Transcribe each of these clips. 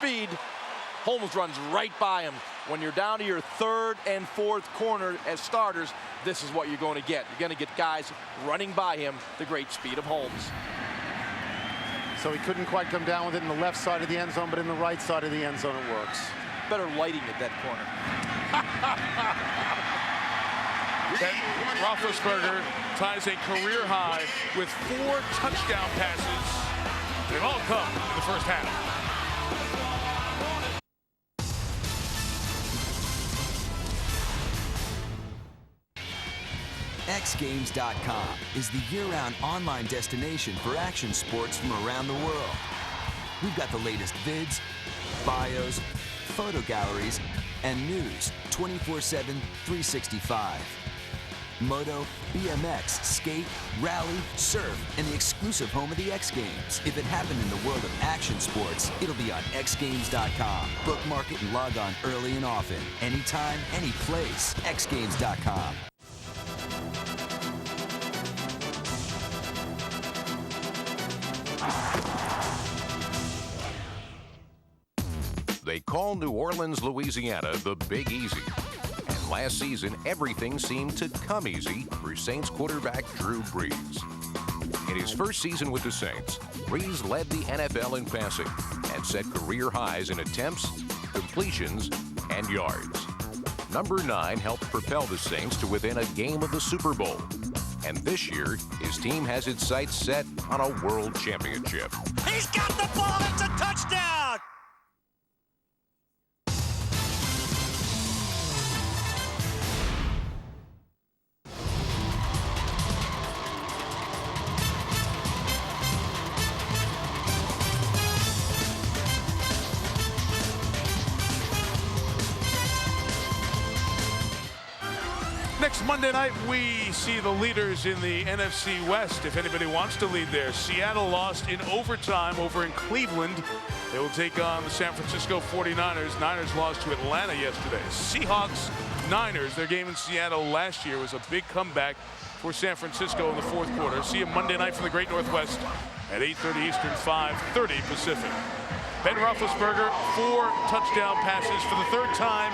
speed. Holmes runs right by him. When you're down to your third and fourth corner as starters, this is what you're going to get. You're going to get guys running by him, the great speed of Holmes. So he couldn't quite come down with it in the left side of the end zone, but in the right side of the end zone it works. Better lighting at that corner. Ben Roethlisberger ties a career high with 4 touchdown passes. They've all come in the first half. XGames.com is the year-round online destination for action sports from around the world. We've got the latest vids, bios, photo galleries, and news 24/7, 365. Moto, BMX, skate, rally, surf, and the exclusive home of the X Games. If it happened in the world of action sports, it'll be on XGames.com. Bookmark it and log on early and often. Anytime, any place. XGames.com. They call New Orleans, Louisiana, the Big Easy. And last season, everything seemed to come easy for Saints quarterback Drew Brees. In his first season with the Saints, Brees led the NFL in passing and set career highs in attempts, completions, and yards. Number 9 helped propel the Saints to within a game of the Super Bowl. And this year, his team has its sights set on a world championship. He's got the ball, it's a touchdown! Next Monday night, we see the leaders in the NFC West. If anybody wants to lead there, Seattle lost in overtime over in Cleveland. They will take on the San Francisco 49ers. Niners lost to Atlanta yesterday. Seahawks, Niners, their game in Seattle last year was a big comeback for San Francisco in the fourth quarter. See you Monday night from the Great Northwest at 8:30 Eastern, 5:30 Pacific. Ben Roethlisberger, 4 touchdown passes for the third time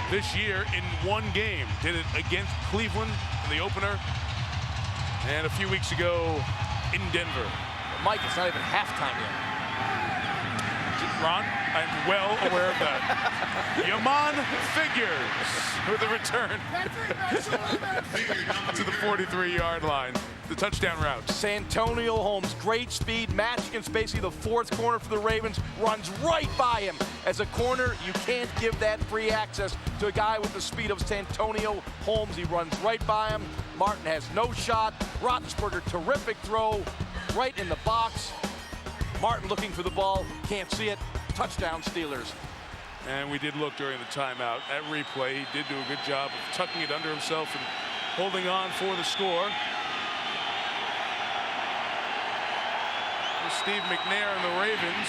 this year in one game. Did it against Cleveland in the opener and a few weeks ago in Denver. Mike, it's not even halftime yet. Ron, I'm well aware of that. Yaman Figures with a return to the 43-yard line. The touchdown route. Santonio Holmes, great speed, match against basically the fourth corner for the Ravens, runs right by him. As a corner, you can't give that free access to a guy with the speed of Santonio Holmes. He runs right by him. Martin has no shot. Roethlisberger, terrific throw, right in the box. Martin looking for the ball, can't see it. Touchdown Steelers. And we did look during the timeout at replay. He did do a good job of tucking it under himself and holding on for the score. Steve McNair and the Ravens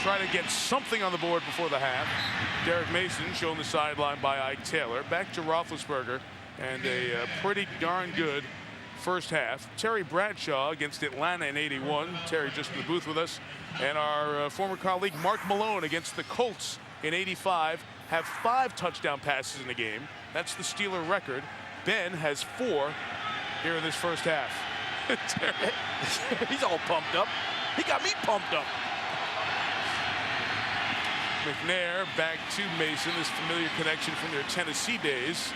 try to get something on the board before the half. Derek Mason shown the sideline by Ike Taylor. Back to Roethlisberger and a pretty darn good first half. Terry Bradshaw against Atlanta in '81. Terry just in the booth with us. And our former colleague Mark Malone against the Colts in '85 have 5 touchdown passes in the game. That's the Steeler record. Ben has 4 here in this first half. He's all pumped up. He got me pumped up. McNair back to Mason, this familiar connection from their Tennessee days.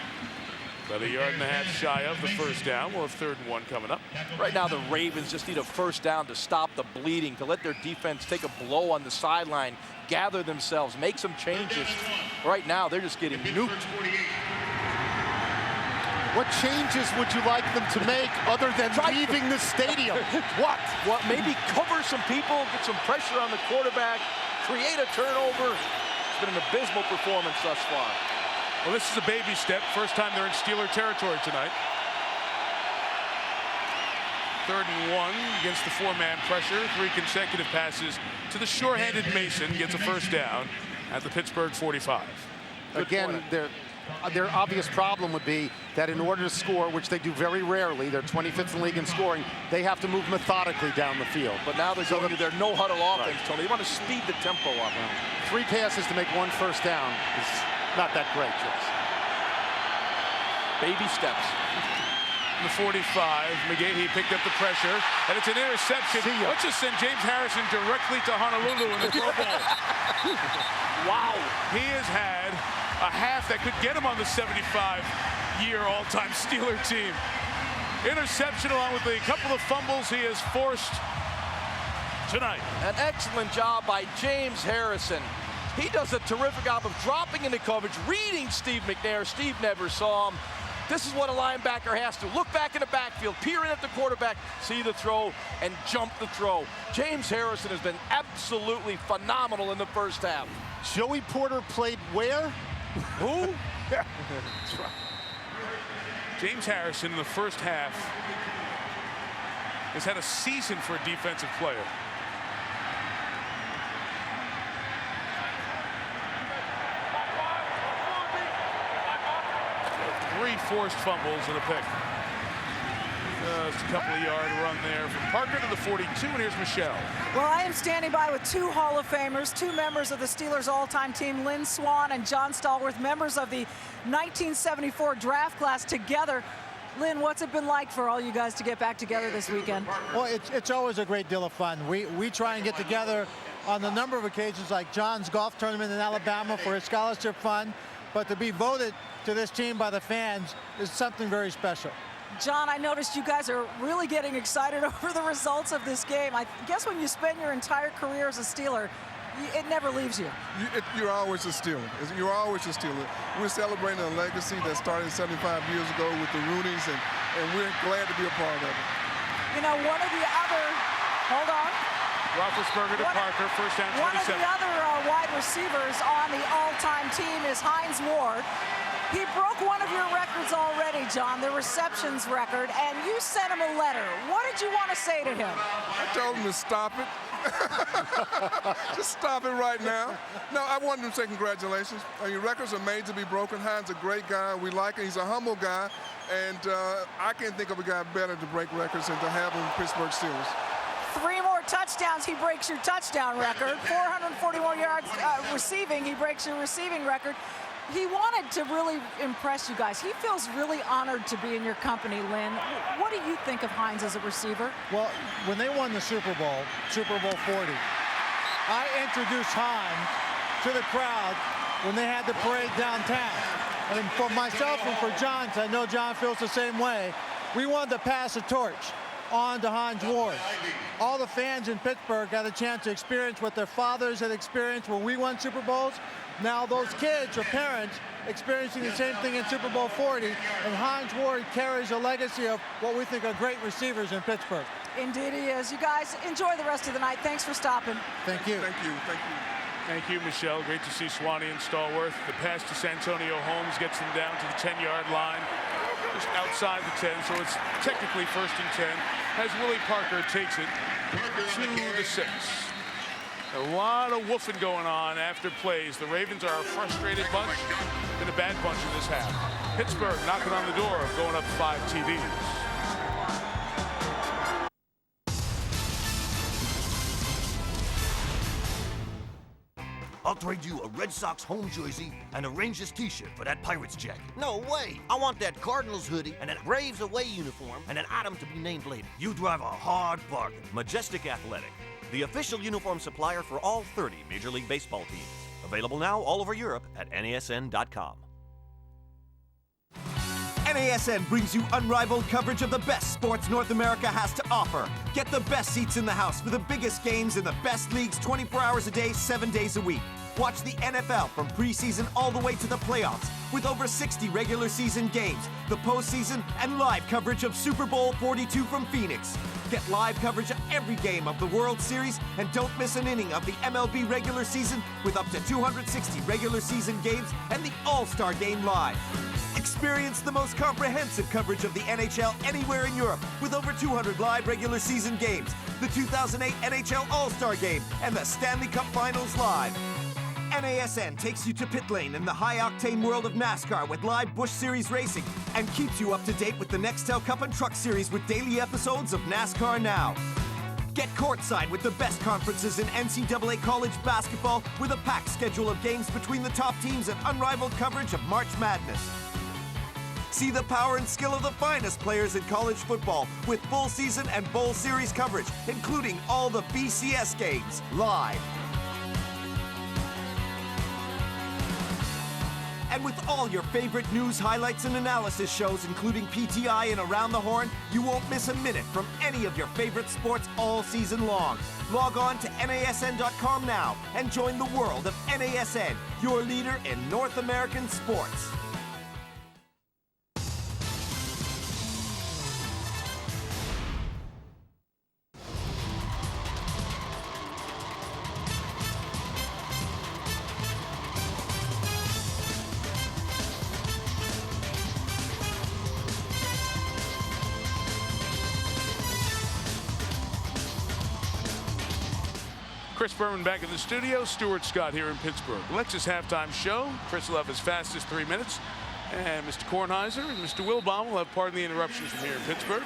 About 1.5 yards shy of the first down. We'll have 3rd and 1 coming up. Right now, the Ravens just need a first down to stop the bleeding, to let their defense take a blow on the sideline, gather themselves, make some changes. Right now, they're just getting nuked. What changes would you like them to make other than leaving the stadium? What? Maybe cover some people, get some pressure on the quarterback, create a turnover. It's been an abysmal performance thus far. Well, this is a baby step. First time they're in Steeler territory tonight. 3rd and 1 against the 4-man pressure. 3 consecutive passes to the sure-handed Mason. Gets a first down at the Pittsburgh 45. Again, their obvious problem would be that in order to score, which they do very rarely, they're 25th in the league in scoring, they have to move methodically down the field. But now they're going to their no-huddle offense, Tony. They want to speed the tempo up. 3 passes to make 1 first down is not that great, Chris. Baby steps. The 45, McGahee picked up the pressure, and it's an interception. Let's just send James Harrison directly to Honolulu in the Pro Bowl. Wow. He has had a half that could get him on the 75-year all-time Steeler team. Interception along with a couple of fumbles he has forced tonight. An excellent job by James Harrison. He does a terrific job of dropping into coverage, reading Steve McNair. Steve never saw him. This is what a linebacker has to. Look back in the backfield, peer in at the quarterback, see the throw, and jump the throw. James Harrison has been absolutely phenomenal in the first half. Joey Porter played where? Who? James Harrison in the first half has had a season for a defensive player. 3 forced fumbles and a pick. Just a couple of yard run there from Parker to the 42, and here's Michelle. Well, I am standing by with 2 Hall of Famers, 2 members of the Steelers all-time team, Lynn Swann and John Stallworth, members of the 1974 draft class together. Lynn, what's it been like for all you guys to get back together this weekend? Well, it's always a great deal of fun. We try and get together on a number of occasions, like John's golf tournament in Alabama for his scholarship fund, but to be voted to this team by the fans is something very special. John, I noticed you guys are really getting excited over the results of this game. I guess when you spend your entire career as a Steeler, it never leaves you. You're always a Steeler. You're always a Steeler. We're celebrating a legacy that started 75 years ago with the Roonies, and we're glad to be a part of it. You know, one of the other, hold on. Roethlisberger to Parker, first down 27. One of the other wide receivers on the all-time team is Hines Ward. He broke one of your records already, John, the receptions record, and you sent him a letter. What did you want to say to him? I told him to stop it. Just stop it right now. No, I wanted him to say congratulations. I mean, records are made to be broken. Hines is a great guy. We like him. He's a humble guy. And I can't think of a guy better to break records than to have him Pittsburgh Steelers. 3 more touchdowns, he breaks your touchdown record. 441 yards receiving, he breaks your receiving record. He wanted to really impress you guys. He feels really honored to be in your company, Lynn. What do you think of Hines as a receiver? Well, when they won the Super Bowl 40, I introduced Hines to the crowd when they had the parade downtown. And for myself and for John, 'cause I know John feels the same way, we wanted to pass the torch on to Hines Ward. All the fans in Pittsburgh got a chance to experience what their fathers had experienced when we won Super Bowls. Now those kids or parents experiencing the same thing in Super Bowl 40, and Hines Ward carries a legacy of what we think are great receivers in Pittsburgh. Indeed he is. You guys enjoy the rest of the night. Thanks for stopping. Thank you. Thank you. Thank you. Thank you, Michelle. Great to see Swanee and Stallworth. The pass to Santonio Holmes gets them down to the 10-yard line, just outside the 10, so it's technically 1st and 10, as Willie Parker takes it to the 6. A lot of woofing going on after plays. The Ravens are a frustrated bunch and a bad bunch in this half. Pittsburgh knocking on the door of going up 5 TDs. I'll trade you a Red Sox home jersey and a Rangers t-shirt for that Pirates jacket. No way. I want that Cardinals hoodie and that Braves away uniform and an item to be named later. You drive a hard bargain. Majestic Athletic, the official uniform supplier for all 30 Major League Baseball teams. Available now all over Europe at NASN.com. NASN brings you unrivaled coverage of the best sports North America has to offer. Get the best seats in the house for the biggest games in the best leagues 24 hours a day, 7 days a week. Watch the NFL from preseason all the way to the playoffs with over 60 regular season games, the postseason, and live coverage of Super Bowl 42 from Phoenix. Get live coverage of every game of the World Series and don't miss an inning of the MLB regular season with up to 260 regular season games and the All-Star Game live. Experience the most comprehensive coverage of the NHL anywhere in Europe with over 200 live regular season games, the 2008 NHL All-Star Game, and the Stanley Cup Finals live. NASN takes you to pit lane in the high-octane world of NASCAR with live Busch Series racing and keeps you up to date with the Nextel Cup and Truck Series with daily episodes of NASCAR Now. Get courtside with the best conferences in NCAA college basketball with a packed schedule of games between the top teams and unrivaled coverage of March Madness. See the power and skill of the finest players in college football with full season and bowl series coverage, including all the BCS games, live. And with all your favorite news, highlights, and analysis shows, including PTI and Around the Horn, you won't miss a minute from any of your favorite sports all season long. Log on to NASN.com now and join the world of NASN, your leader in North American sports. Chris Berman back in the studio. Stuart Scott here in Pittsburgh. Lexus halftime show. Chris will have his fastest 3 minutes. And Mr. Kornheiser and Mr. Wilbaum will have pardon the interruptions from here in Pittsburgh.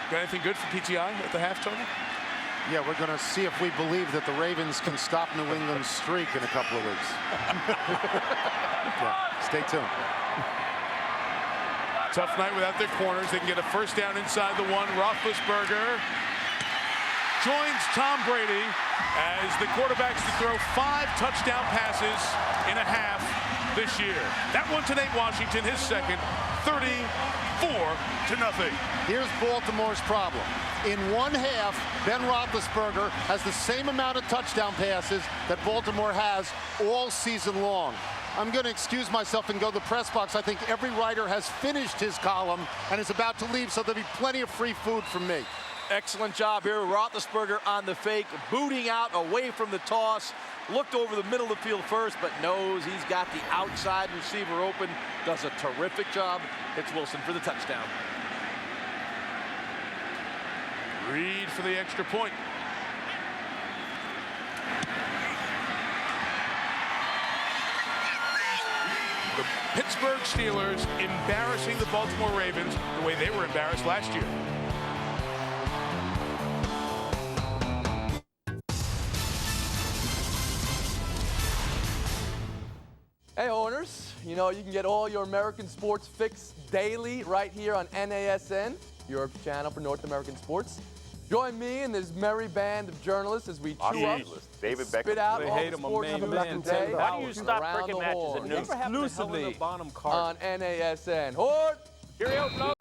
Got anything good for PTI at the half, Tony? Yeah, we're going to see if we believe that the Ravens can stop New England's streak in a couple of weeks. Yeah, stay tuned. Tough night without their corners. They can get a first down inside the one. Roethlisberger joins Tom Brady as the quarterbacks to throw 5 touchdown passes in a half this year. That one to Nate Washington, his second, 34-0. Here's Baltimore's problem. In one half, Ben Roethlisberger has the same amount of touchdown passes that Baltimore has all season long. I'm going to excuse myself and go to the press box. I think every writer has finished his column and is about to leave, so there'll be plenty of free food from me. Excellent job here. Roethlisberger on the fake, booting out away from the toss. Looked over the middle of the field first, but knows he's got the outside receiver open. Does a terrific job. It's Wilson for the touchdown. Reed for the extra point. The Pittsburgh Steelers embarrassing the Baltimore Ravens the way they were embarrassed last year. Hey owners, you know you can get all your American sports fix daily right here on NASN, Europe's channel for North American sports. Join me and this merry band of journalists as we chew up, David spit out all the sports from the day. Why do you stop freaking matches at noon? Exclusively on NASN. Hort! Cheerio, no.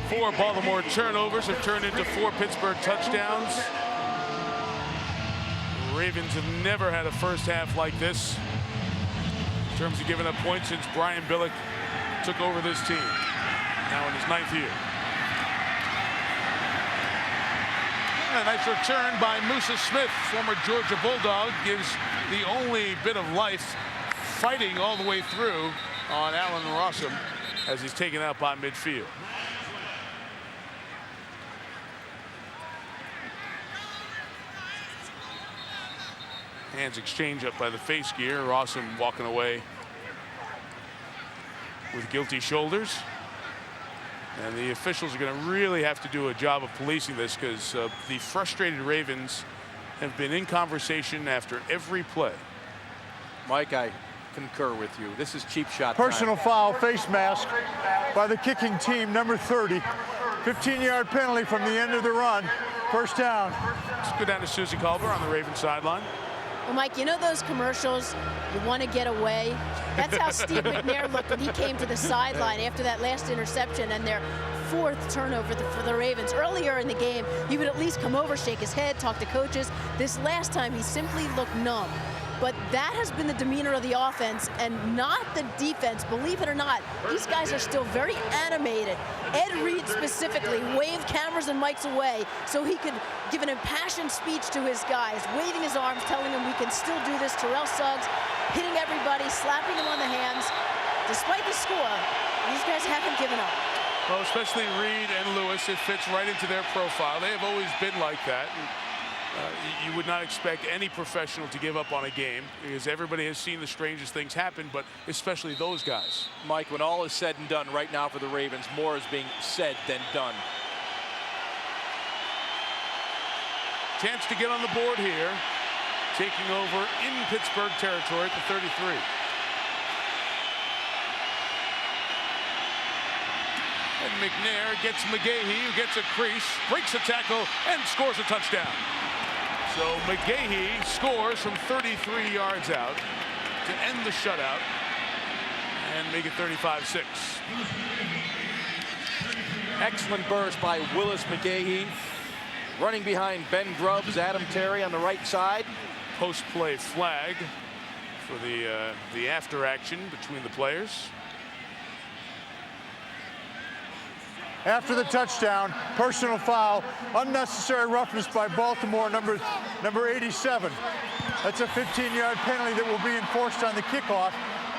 Four Baltimore turnovers have turned into 4 Pittsburgh touchdowns. Ravens have never had a first half like this in terms of giving up points since Brian Billick took over this team, now in his 9th year. A nice return by Musa Smith, former Georgia Bulldog, gives the only bit of life fighting all the way through on Allen Rossum as he's taken out by midfield. Hands exchange up by the face gear. Rossum walking away with guilty shoulders. And the officials are going to really have to do a job of policing this because the frustrated Ravens have been in conversation after every play. Mike, I concur with you. This is cheap shot Personal time. foul, face mask by the kicking team, number 30. 15-yard penalty from the end of the run. First down. Let's go down to Susie Culver on the Ravens sideline. Well, Mike, you know those commercials, you want to get away? That's how Steve McNair looked when he came to the sideline after that last interception and their 4th turnover for the Ravens. Earlier in the game, he would at least come over, shake his head, talk to coaches. This last time, he simply looked numb. but that has been the demeanor of the offense and not the defense. Believe it or not, these guys are still very animated. Ed Reed specifically waved cameras and mics away so he could give an impassioned speech to his guys, waving his arms, telling them we can still do this. Terrell Suggs hitting everybody, slapping them on the hands. Despite the score, these guys haven't given up. Well, especially Reed and Lewis, it fits right into their profile. They have always been like that. You would not expect any professional to give up on a game because everybody has seen the strangest things happen, but especially those guys. Mike, when all is said and done right now for the Ravens, more is being said than done. Chance to get on the board here, taking over in Pittsburgh territory at the 33. And McNair gets McGahee, who gets a crease, breaks a tackle, and scores a touchdown. So McGahee scores from 33 yards out to end the shutout and make it 35-6. Excellent burst by Willis McGahee. Running behind Ben Grubbs, Adam Terry on the right side. Post-play flag for the after action between the players. After the touchdown, personal foul, unnecessary roughness by Baltimore, number 87. That's a 15-yard penalty that will be enforced on the kickoff.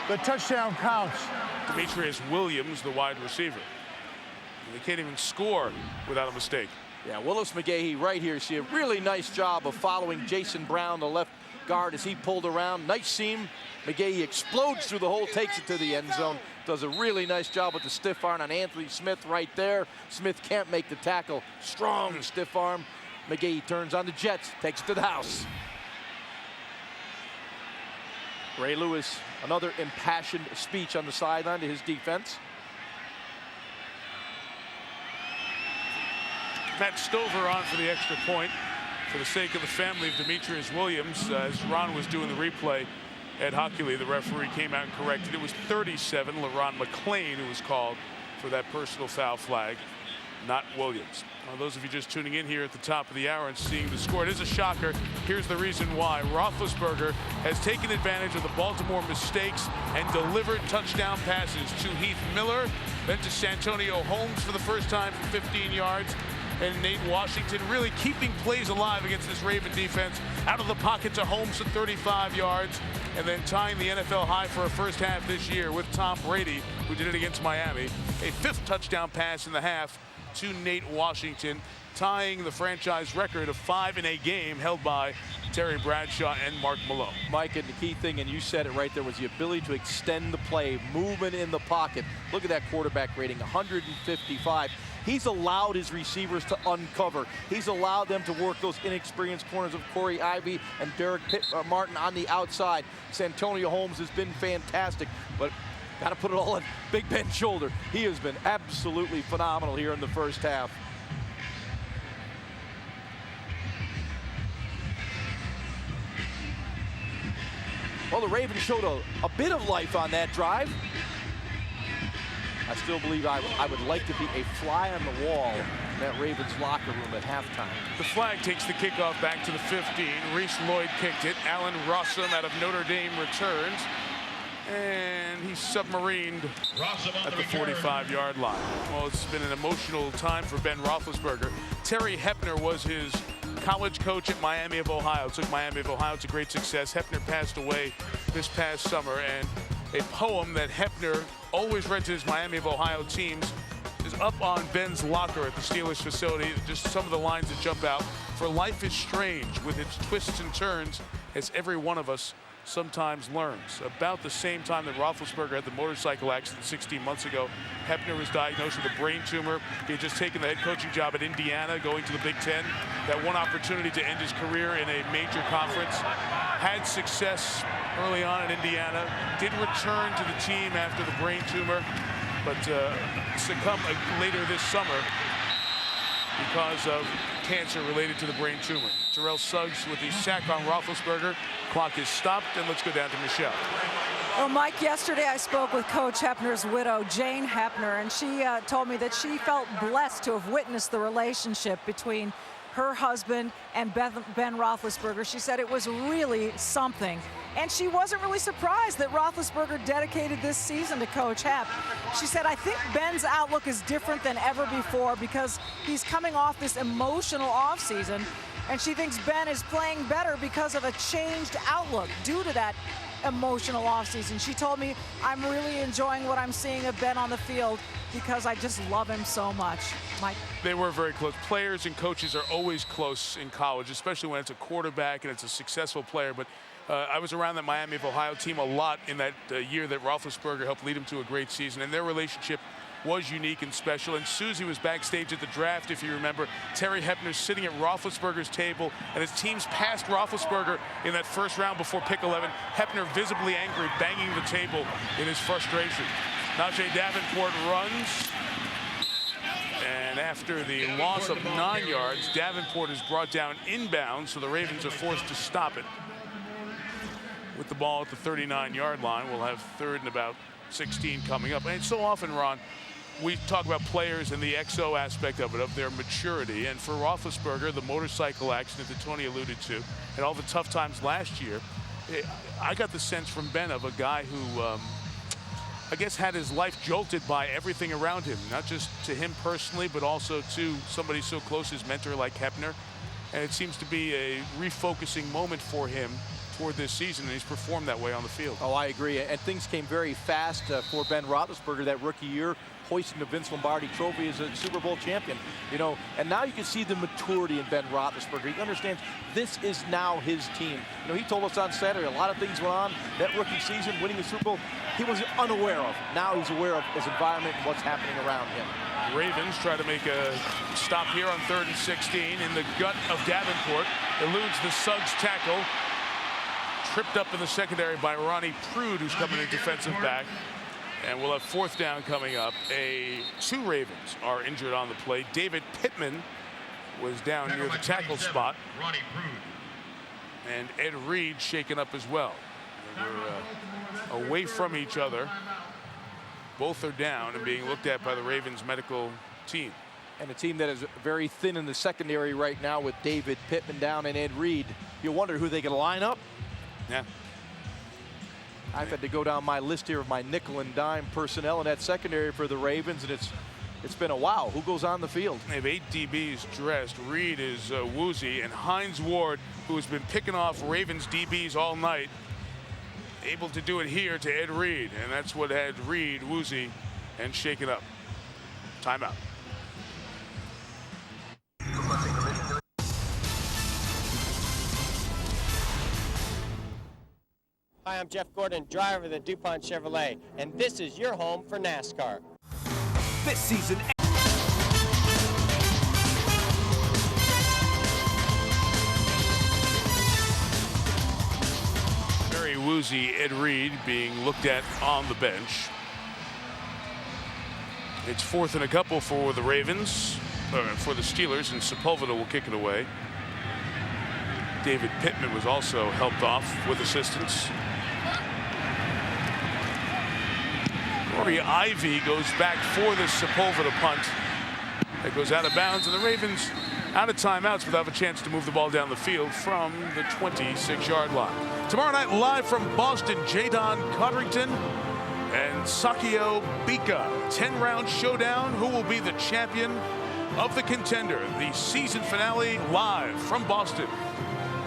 The touchdown counts. Demetrius Williams, the wide receiver. They can't even score without a mistake. Yeah, Willis McGahee right here. See a really nice job of following Jason Brown, the left guard, as he pulled around. Nice seam. McGahee explodes through the hole, takes it to the end zone. Does a really nice job with the stiff arm on Anthony Smith right there. Smith can't make the tackle. Strong stiff arm. McGahee turns on the Jets, takes it to the house. Ray Lewis, another impassioned speech on the sideline to his defense. Matt Stover on for the extra point for the sake of the family of Demetrius Williams. As Ron was doing the replay, Ed Hockley, the referee, came out and corrected. It was 37, LaRon McClain, who was called for that personal foul flag, not Williams. Those of you just tuning in here at the top of the hour and seeing the score, it is a shocker. Here's the reason why. Roethlisberger has taken advantage of the Baltimore mistakes and delivered touchdown passes to Heath Miller, then to Santonio Holmes for the first time for 15 yards. And Nate Washington really keeping plays alive against this Raven defense. Out of the pocket to Holmes at 35 yards. And then tying the NFL high for a first half this year with Tom Brady, who did it against Miami. A 5th touchdown pass in the half to Nate Washington, tying the franchise record of 5 in a game held by Terry Bradshaw and Mark Malone. Mike, and the key thing, and you said it right there, was the ability to extend the play, movement in the pocket. Look at that quarterback rating, 155. He's allowed his receivers to uncover. He's allowed them to work those inexperienced corners of Corey Ivy and Derek Martin on the outside. Santonio Holmes has been fantastic, but got to put it all on Big Ben's shoulder. He has been absolutely phenomenal here in the first half. Well, the Ravens showed a bit of life on that drive. I still believe I would like to be a fly on the wall in that Ravens locker room at halftime. The flag takes the kickoff back to the 15. Reese Lloyd kicked it. Alan Rossum out of Notre Dame returns. And he's submarined at the 45-yard line. Well, it's been an emotional time for Ben Roethlisberger. Terry Hepner was his college coach at Miami of Ohio. Took Miami of Ohio to great success. Hepner passed away this past summer, and a poem that Hepner always read to his Miami of Ohio teams is up on Ben's locker at the Steelers facility. Just some of the lines that jump out. For life is strange with its twists and turns, as every one of us sometimes learns. About the same time that Roethlisberger had the motorcycle accident 16 months ago, Hepner was diagnosed with a brain tumor. He had just taken the head coaching job at Indiana, going to the Big Ten. That one opportunity to end his career in a major conference. Had success early on in Indiana. Did return to the team after the brain tumor, but succumbed later this summer because of cancer related to the brain tumor. Terrell Suggs with the sack on Roethlisberger. Clock is stopped, and let's go down to Michelle. Well, Mike, yesterday I spoke with Coach Hepner's widow, Jane Hepner, and she told me that she felt blessed to have witnessed the relationship between her husband and Ben Roethlisberger. She said it was really something. And she wasn't really surprised that Roethlisberger dedicated this season to Coach Hep. She said, I think Ben's outlook is different than ever before because he's coming off this emotional offseason. And she thinks Ben is playing better because of a changed outlook due to that emotional offseason. She told me, I'm really enjoying what I'm seeing of Ben on the field because I just love him so much. Mike? They were very close. Players and coaches are always close in college, especially when it's a quarterback and it's a successful player. But I was around that Miami of Ohio team a lot in that year that Roethlisberger helped lead them to a great season, and their relationship was unique and special. And Susie was backstage at the draft, if you remember. Terry Hepner's sitting at Roethlisberger's table, and his teams passed Roethlisberger in that first round before pick 11. Hepner visibly angry, banging the table in his frustration. Najee Davenport runs, and after the loss of 9 yards, Davenport is brought down inbounds, so the Ravens are forced to stop it. With the ball at the 39-yard line, we'll have third and about 16 coming up. And so often, Ron, we talk about players and the XO aspect of it, of their maturity. And for Roethlisberger, the motorcycle accident that Tony alluded to, and all the tough times last year, I got the sense from Ben of a guy who, I guess, had his life jolted by everything around him, not just to him personally, but also to somebody so close, his mentor like Hepner. And it seems to be a refocusing moment for him toward this season, and he's performed that way on the field. Oh, I agree. And things came very fast for Ben Roethlisberger that rookie year, hoisting the Vince Lombardi Trophy as a Super Bowl champion. You know, and now you can see the maturity in Ben Roethlisberger. He understands this is now his team. You know, he told us on Saturday a lot of things went on that rookie season, winning the Super Bowl, he was unaware of. Now he's aware of his environment and what's happening around him. Ravens try to make a stop here on 3rd and 16 in the gut of Davenport. Eludes the Suggs tackle. Tripped up in the secondary by Ronnie Prude, who's coming in defensive back. And we'll have 4th down coming up. Two Ravens are injured on the play. David Pittman was down near the tackle spot. And Ed Reed shaken up as well. We're away from each other. Both are down and being looked at by the Ravens medical team. And a team that is very thin in the secondary right now with David Pittman down and Ed Reed. You wonder who they can line up. Yeah. I've had to go down my list here of my nickel and dime personnel in that secondary for the Ravens, and it's been a while. Who goes on the field? They have 8 DBs dressed. Reed is woozy, and Hines Ward, who has been picking off Ravens DBs all night, able to do it here to Ed Reed, and that's what had Reed woozy and shaken up. Timeout. Hi, I'm Jeff Gordon, driver of the DuPont Chevrolet, and this is your home for NASCAR. This season, very woozy Ed Reed being looked at on the bench. It's 4th and a couple for the Ravens, for the Steelers, and Sepulveda will kick it away. David Pittman was also helped off with assistance. Corey Ivy goes back for this Sepulveda punt. That goes out of bounds, and the Ravens out of timeouts without a chance to move the ball down the field from the 26-yard line. Tomorrow night, live from Boston, Jadon Codrington and Sakio Bika. 10-round showdown. Who will be the champion of the contender? The season finale live from Boston.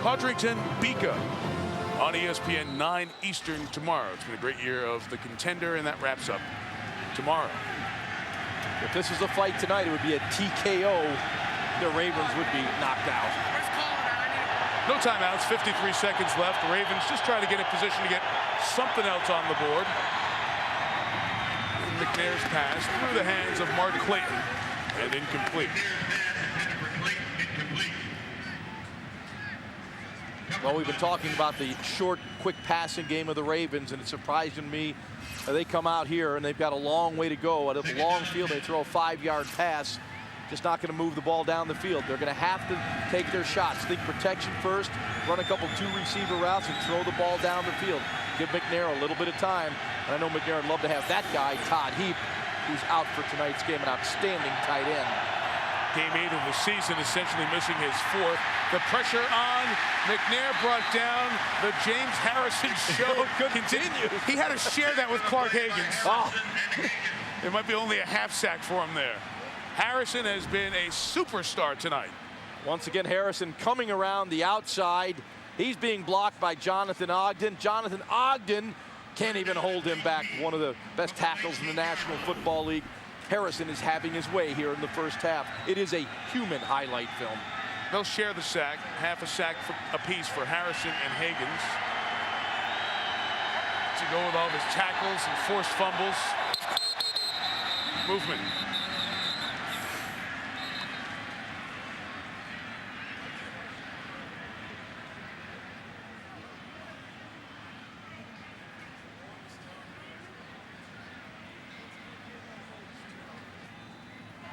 Codrington, Bika on ESPN 9 Eastern tomorrow. It's been a great year of the contender, and that wraps up tomorrow. If this was a fight tonight, it would be a TKO. The Ravens would be knocked out. No timeouts, 53 seconds left. The Ravens just trying to get in position to get something else on the board. And McNair's pass through the hands of Mark Clayton and incomplete. Well, we've been talking about the short, quick passing game of the Ravens, and it's surprising me they come out here and they've got a long way to go. At a long field, they throw a 5-yard pass, just not going to move the ball down the field. They're going to have to take their shots. Think protection first, run a couple 2-receiver routes, and throw the ball down the field. Give McNair a little bit of time. And I know McNair would love to have that guy, Todd Heap, who's out for tonight's game, an outstanding tight end. Game 8 of the season, essentially missing his 4th. The pressure on McNair brought down. The James Harrison show continues. He had to share that with Clark Higgins. Oh. It might be only a half sack for him there. Harrison has been a superstar tonight. Once again, Harrison coming around the outside. He's being blocked by Jonathan Ogden. Jonathan Ogden can't even hold him back. One of the best tackles in the National Football League. Harrison is having his way here in the first half. It is a human highlight film. They'll share the sack, half a sack apiece for Harrison and Higgins. To go with all of his tackles and forced fumbles. Movement.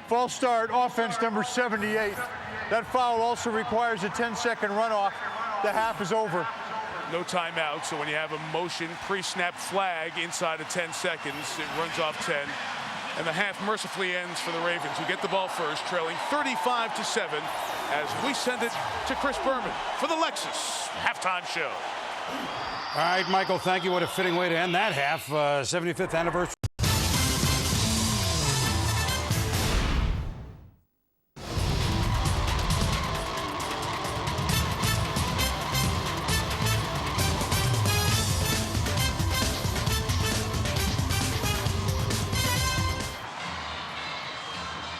False start, offense number 78. That foul also requires a 10-second runoff. The half is over. No timeout, so when you have a motion pre-snap flag inside of 10 seconds, it runs off 10. And the half mercifully ends for the Ravens, who get the ball first, trailing 35-7, as we send it to Chris Berman for the Lexus halftime show. All right, Michael, thank you. What a fitting way to end that half. 75th anniversary.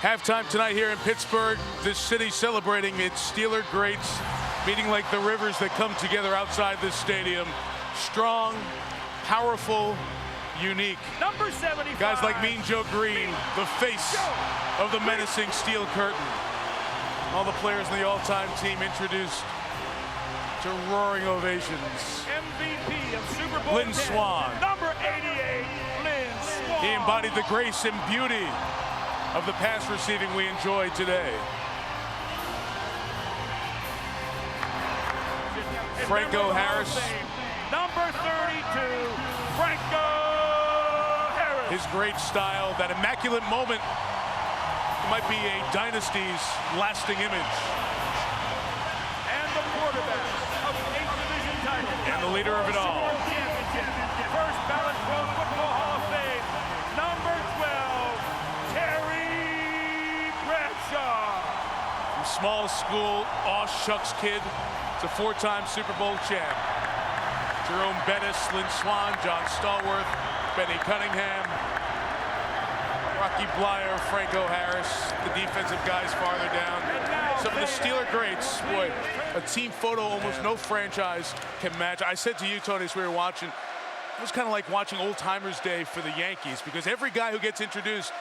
Halftime tonight here in Pittsburgh. This city celebrating its Steeler greats, meeting like the rivers that come together outside this stadium. Strong, powerful, unique. Number 75. Guys like Mean Joe Green, the face of the menacing Steel Curtain. All the players in the all-time team introduced to roaring ovations. MVP of Super Bowl Lynn Swann. Number 88, Lynn Swann. He embodied the grace and beauty of the pass receiving we enjoy today. Franco Harris. Number 32, Franco Harris. His great style, that immaculate moment, might be a dynasty's lasting image. And the quarterback of the 8th Division title. And the leader of it all. First ballot Pro Football Hall of Fame, number 12, Terry Bradshaw. From small school, aw shucks kid, to 4-time Super Bowl champ. Jerome Bettis, Lynn Swann, John Stallworth, Benny Cunningham, Rocky Blyer, Franco Harris, the defensive guys farther down. Some of the Steeler greats, boy, a team photo almost no franchise can match. I said to you, Tony, as we were watching, it was kind of like watching Old Timers Day for the Yankees, because every guy who gets introduced,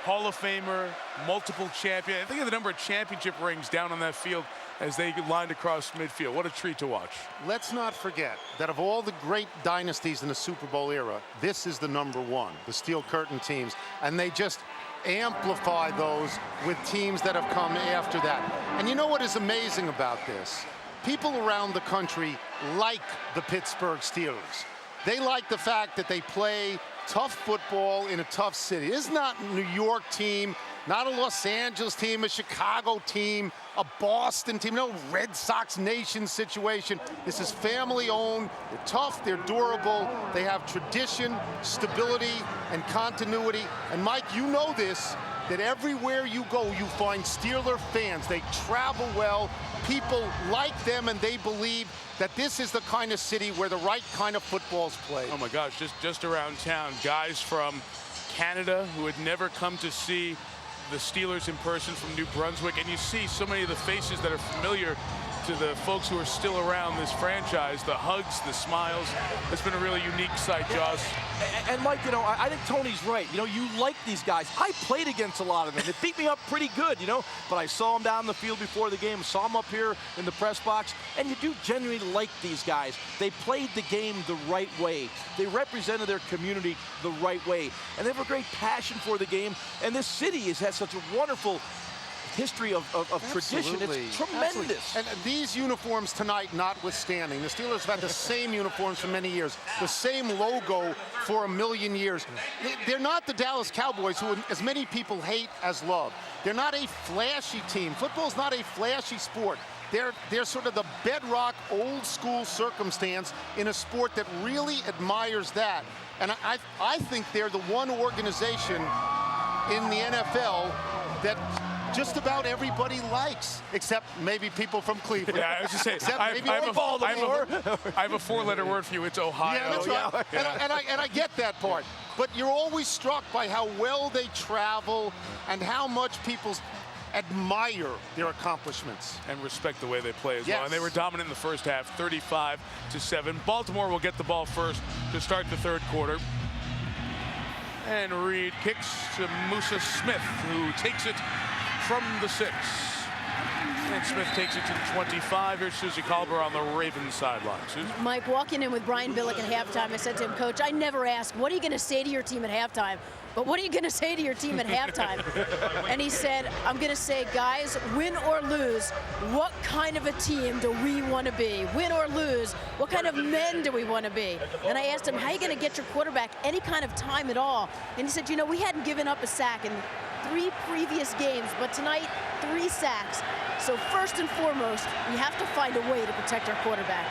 Hall of Famer, multiple champion. I think of the number of championship rings down on that field as they lined across midfield. What a treat to watch. Let's not forget that of all the great dynasties in the Super Bowl era, this is the number one, the Steel Curtain teams, and they just amplify those with teams that have come after that. And you know what is amazing about this? People around the country like the Pittsburgh Steelers. They like the fact that they play tough football in a tough city. This is not a New York team, not a Los Angeles team, a Chicago team, a Boston team, no Red Sox Nation situation. This is family owned, they're tough, they're durable, they have tradition, stability, and continuity. And Mike, you know this, that everywhere you go, you find Steeler fans. They travel well, people like them, and they believe that this is the kind of city where the right kind of football's played. Oh my gosh, just around town, guys from Canada who had never come to see the Steelers in person from New Brunswick, and you see so many of the faces that are familiar to the folks who are still around this franchise, the hugs, the smiles. It's been a really unique sight, Joss. And Mike, you know, I think Tony's right. You know, you like these guys. I played against a lot of them. They beat me up pretty good, you know, but I saw them down the field before the game, saw them up here in the press box, and you do genuinely like these guys. They played the game the right way. They represented their community the right way, and they have a great passion for the game, and this city has had such a wonderful history of tradition. It's tremendous. Absolutely. And these uniforms tonight notwithstanding, the Steelers have had the same uniforms for many years, the same logo for a million years. They're not the Dallas Cowboys, who as many people hate as love. They're not a flashy team. Football's not a flashy sport. They're sort of the bedrock, old-school circumstance in a sport that really admires that. And I think they're the one organization in the NFL that just about everybody likes, except maybe people from Cleveland. Yeah, I was just saying, I have a four-letter word for you. It's Ohio. Yeah, that's right. Yeah. And I get that part. But you're always struck by how well they travel and how much people admire their accomplishments. And respect the way they play as yes. well. And they were dominant in the first half, 35-7. Baltimore will get the ball first to start the third quarter. And Reed kicks to Musa Smith, who takes it from the 6. And Smith takes it to the 25. Here's Susie Colbert on the Ravens sideline. Susie? Mike, walking in with Brian Billick at halftime, I said to him, Coach, I never ask, what are you going to say to your team at halftime? But what are you going to say to your team at halftime? And he said, I'm going to say, guys, win or lose, what kind of a team do we want to be? Win or lose, what kind of men do we want to be? And I asked him, how are you going to get your quarterback any kind of time at all? And he said, you know, we hadn't given up a sack in 3 previous games, but tonight, 3 sacks. So first and foremost, we have to find a way to protect our quarterback.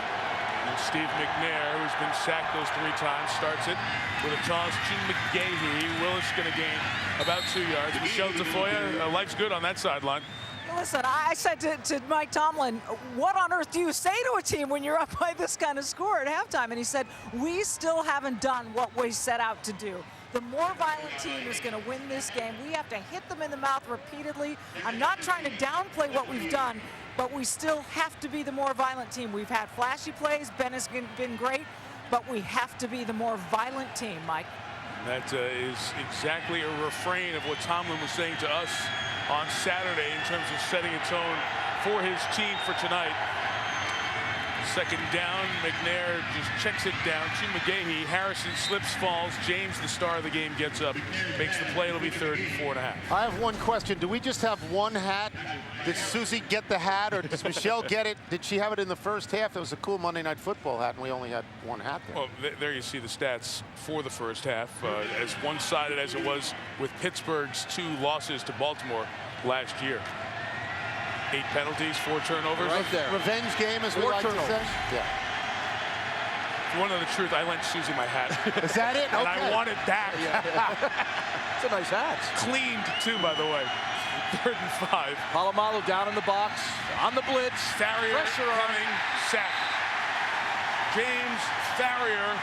And Steve McNair, who's been sacked those 3 times, starts it with a toss to McGahee. Willis going to gain about 2 yards. Michelle Tafoya, life's good on that sideline. Listen, I said to Mike Tomlin, what on earth do you say to a team when you're up by this kind of score at halftime? And he said, we still haven't done what we set out to do. The more violent team is going to win this game. We have to hit them in the mouth repeatedly. I'm not trying to downplay what we've done, but we still have to be the more violent team. We've had flashy plays. Ben has been great, but we have to be the more violent team, Mike. That is exactly a refrain of what Tomlin was saying to us on Saturday in terms of setting a tone for his team for tonight. Second down, McNair just checks it down to McGahee. Harrison slips, falls. James, the star of the game, gets up, makes the play. It'll be 3rd and 4.5. I have one question. Do we just have one hat? Did Susie get the hat, or does Michelle get it? Did she have it in the first half? It was a cool Monday Night Football hat, and we only had one hat there. Well, there you see the stats for the first half, as one-sided as it was with Pittsburgh's 2 losses to Baltimore last year. 8 penalties, 4 turnovers. Right there. Revenge game, as we like to say. Yeah. If you want to know the truth, I lent Susie my hat. Is that it? And okay. I want it back. It's a nice hat. Cleaned, too, by the way. 3rd and 5. Palomalo down in the box, on the blitz. Farrier pressure coming, sack. James Farrier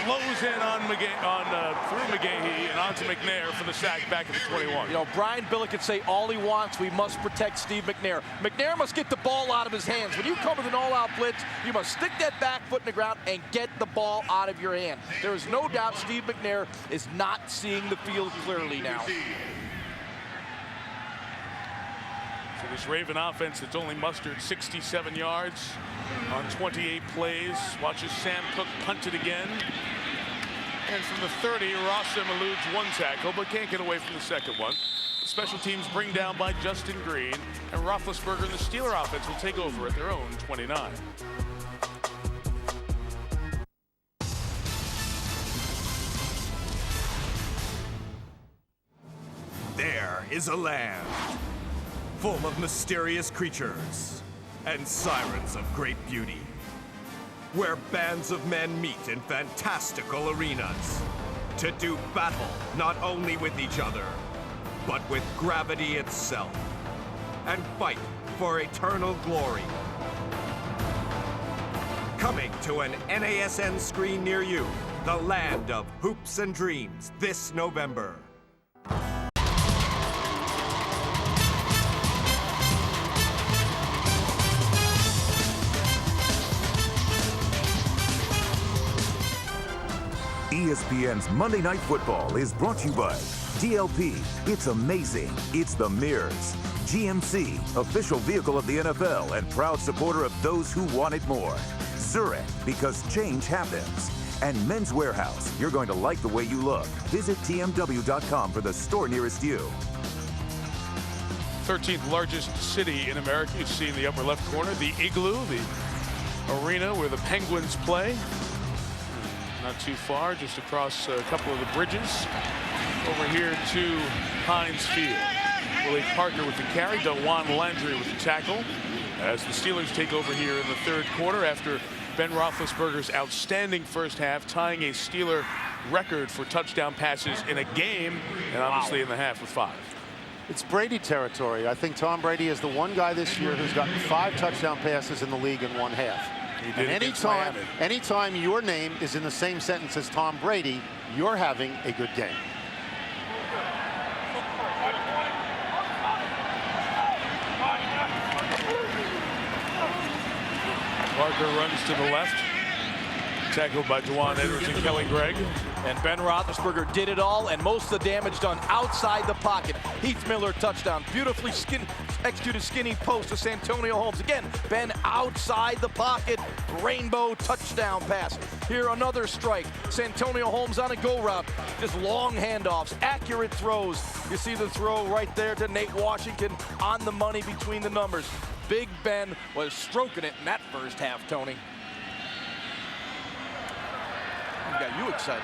blows in on through McGahee and onto McNair for the sack back at the 21. You know, Brian Billick could say all he wants. We must protect Steve McNair. McNair must get the ball out of his hands. When you come with an all-out blitz, you must stick that back foot in the ground and get the ball out of your hand. There is no doubt Steve McNair is not seeing the field clearly now. So this Raven offense that's only mustered 67 yards on 28 plays. Watches Sam Cook punt it again. And from the 30, Rossum eludes 1 tackle, but can't get away from the second one. Special teams bring down by Justin Green, and Roethlisberger and the Steeler offense will take over at their own 29. There is a land full of mysterious creatures and sirens of great beauty, where bands of men meet in fantastical arenas to do battle not only with each other, but with gravity itself, and fight for eternal glory. Coming to an NASN screen near you, the land of hoops and dreams, this November. ESPN's Monday Night Football is brought to you by DLP. It's amazing. It's the mirrors. GMC, official vehicle of the NFL and proud supporter of those who want it more. Zurich, because change happens. And Men's Warehouse. You're going to like the way you look. Visit tmw.com for the store nearest you. 13th largest city in America. You see in the upper left corner the Igloo, the arena where the Penguins play. Not too far, just across a couple of the bridges. Over here to Heinz Field. Willie Parker with the carry, DeJuan Landry with the tackle. As the Steelers take over here in the third quarter after Ben Roethlisberger's outstanding first half, tying a Steeler record for touchdown passes in a game, and obviously in the half with 5. It's Brady territory. I think Tom Brady is the one guy this year who's gotten 5 touchdown passes in the league in one half. He did And anytime your name is in the same sentence as Tom Brady, you're having a good game. Parker runs to the left. Tackled by Juwan Edwards and Kelly Gregg. And Ben Roethlisberger did it all, and most of the damage done outside the pocket. Heath Miller touchdown. Beautifully executed skinny post to Santonio Holmes. Again, Ben outside the pocket. Rainbow touchdown pass. Here another strike. Santonio Holmes on a go route. Just long handoffs, accurate throws. You see the throw right there to Nate Washington on the money between the numbers. Big Ben was stroking it in that first half, Tony. Got you excited.